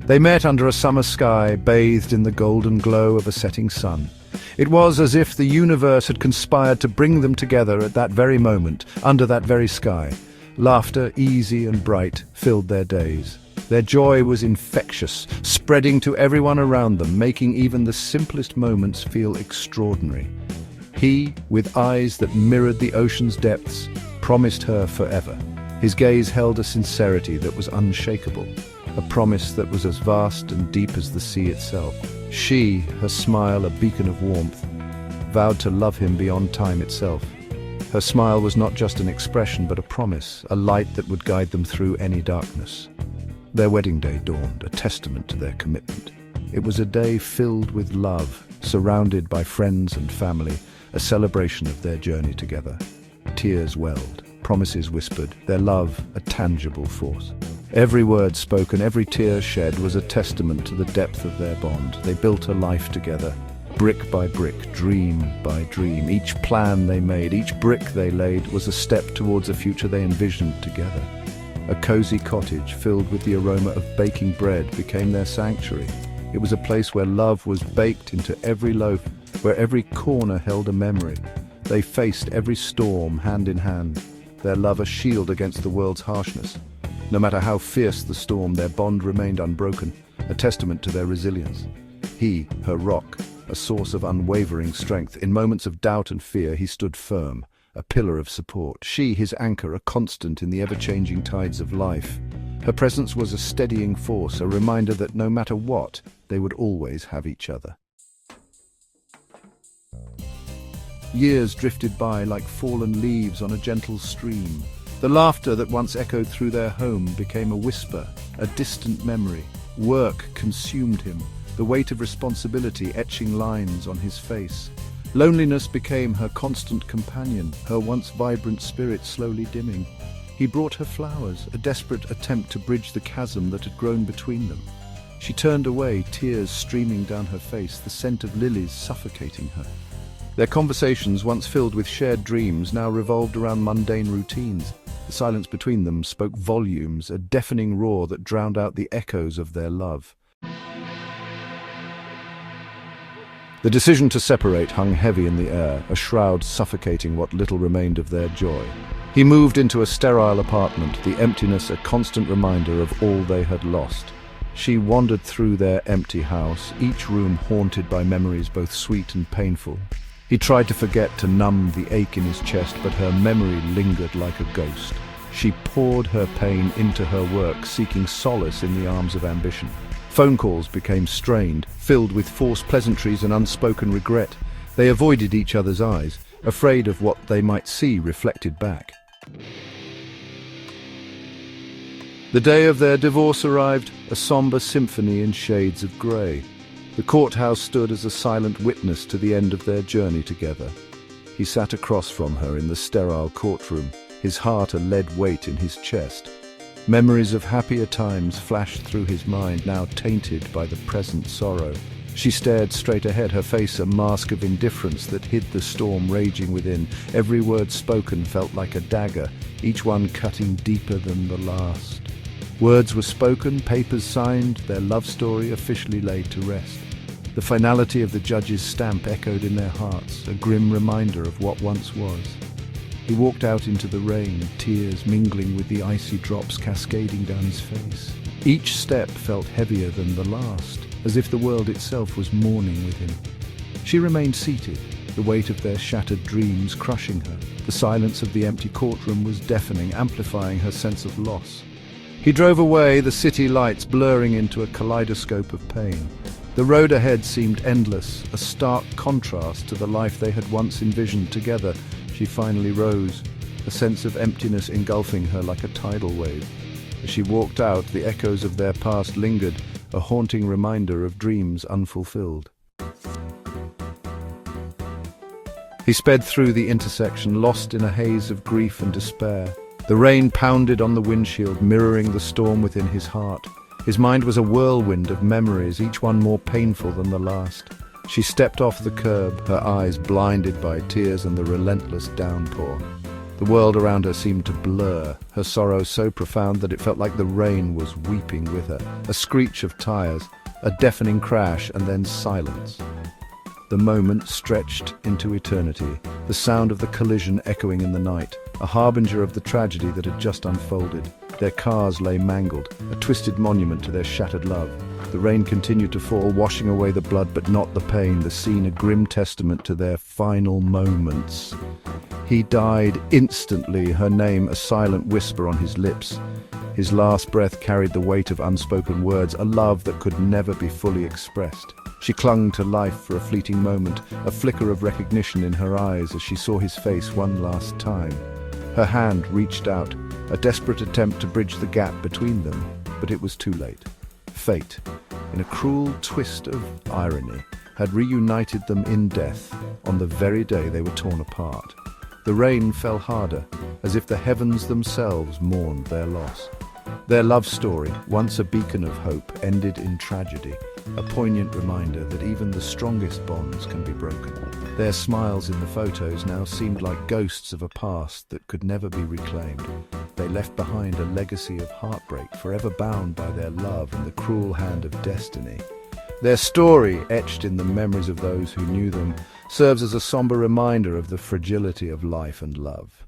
They met under a summer sky, bathed in the golden glow of a setting sun. It was as if the universe had conspired to bring them together at that very moment, under that very sky. Laughter, easy and bright, filled their days. Their joy was infectious, spreading to everyone around them, making even the simplest moments feel extraordinary. He, with eyes that mirrored the ocean's depths, promised her forever. His gaze held a sincerity that was unshakable, a promise that was as vast and deep as the sea itself. She, her smile a beacon of warmth, vowed to love him beyond time itself. Her smile was not just an expression but a promise, a light that would guide them through any darkness. Their wedding day dawned, a testament to their commitment. It was a day filled with love, surrounded by friends and family, a celebration of their journey together. Tears welled, promises whispered, their love a tangible force. Every word spoken, every tear shed was a testament to the depth of their bond. They built a life together, brick by brick, dream by dream. Each plan they made, each brick they laid was a step towards a future they envisioned together. A cozy cottage filled with the aroma of baking bread became their sanctuary. It was a place where love was baked into every loaf, where every corner held a memory. They faced every storm hand in hand, their love a shield against the world's harshness. No matter how fierce the storm, their bond remained unbroken, a testament to their resilience. He, her rock, a source of unwavering strength. In moments of doubt and fear, he stood firm, a pillar of support. She, his anchor, a constant in the ever-changing tides of life. Her presence was a steadying force, a reminder that no matter what, they would always have each other. Years drifted by like fallen leaves on a gentle stream. The laughter that once echoed through their home became a whisper, a distant memory. Work consumed him, the weight of responsibility etching lines on his face. Loneliness became her constant companion, her once vibrant spirit slowly dimming. He brought her flowers, a desperate attempt to bridge the chasm that had grown between them. She turned away, tears streaming down her face, the scent of lilies suffocating her. Their conversations, once filled with shared dreams, now revolved around mundane routines. The silence between them spoke volumes, a deafening roar that drowned out the echoes of their love. The decision to separate hung heavy in the air, a shroud suffocating what little remained of their joy. He moved into a sterile apartment, the emptiness a constant reminder of all they had lost. She wandered through their empty house, each room haunted by memories both sweet and painful. He tried to forget, to numb the ache in his chest, but her memory lingered like a ghost. She poured her pain into her work, seeking solace in the arms of ambition. Phone calls became strained, filled with forced pleasantries and unspoken regret. They avoided each other's eyes, afraid of what they might see reflected back. The day of their divorce arrived, a somber symphony in shades of grey. The courthouse stood as a silent witness to the end of their journey together. He sat across from her in the sterile courtroom, his heart a lead weight in his chest. Memories of happier times flashed through his mind, now tainted by the present sorrow. She stared straight ahead, her face a mask of indifference that hid the storm raging within. Every word spoken felt like a dagger, each one cutting deeper than the last. Words were spoken, papers signed, their love story officially laid to rest. The finality of the judge's stamp echoed in their hearts, a grim reminder of what once was. He walked out into the rain, tears mingling with the icy drops cascading down his face. Each step felt heavier than the last, as if the world itself was mourning with him. She remained seated, the weight of their shattered dreams crushing her. The silence of the empty courtroom was deafening, amplifying her sense of loss. He drove away, the city lights blurring into a kaleidoscope of pain. The road ahead seemed endless, a stark contrast to the life they had once envisioned together. She finally rose, a sense of emptiness engulfing her like a tidal wave. As she walked out, the echoes of their past lingered, a haunting reminder of dreams unfulfilled. He sped through the intersection, lost in a haze of grief and despair. The rain pounded on the windshield, mirroring the storm within his heart. His mind was a whirlwind of memories, each one more painful than the last. She stepped off the curb, her eyes blinded by tears and the relentless downpour. The world around her seemed to blur, her sorrow so profound that it felt like the rain was weeping with her. A screech of tires, a deafening crash, and then silence. The moment stretched into eternity, the sound of the collision echoing in the night, a harbinger of the tragedy that had just unfolded. Their cars lay mangled, a twisted monument to their shattered love. The rain continued to fall, washing away the blood but not the pain, the scene a grim testament to their final moments. He died instantly, her name a silent whisper on his lips. His last breath carried the weight of unspoken words, a love that could never be fully expressed. She clung to life for a fleeting moment, a flicker of recognition in her eyes as she saw his face one last time. Her hand reached out, a desperate attempt to bridge the gap between them, but it was too late. Fate, in a cruel twist of irony, had reunited them in death on the very day they were torn apart. The rain fell harder, as if the heavens themselves mourned their loss. Their love story, once a beacon of hope, ended in tragedy, a poignant reminder that even the strongest bonds can be broken. Their smiles in the photos now seemed like ghosts of a past that could never be reclaimed. They left behind a legacy of heartbreak, forever bound by their love and the cruel hand of destiny. Their story, etched in the memories of those who knew them, serves as a somber reminder of the fragility of life and love.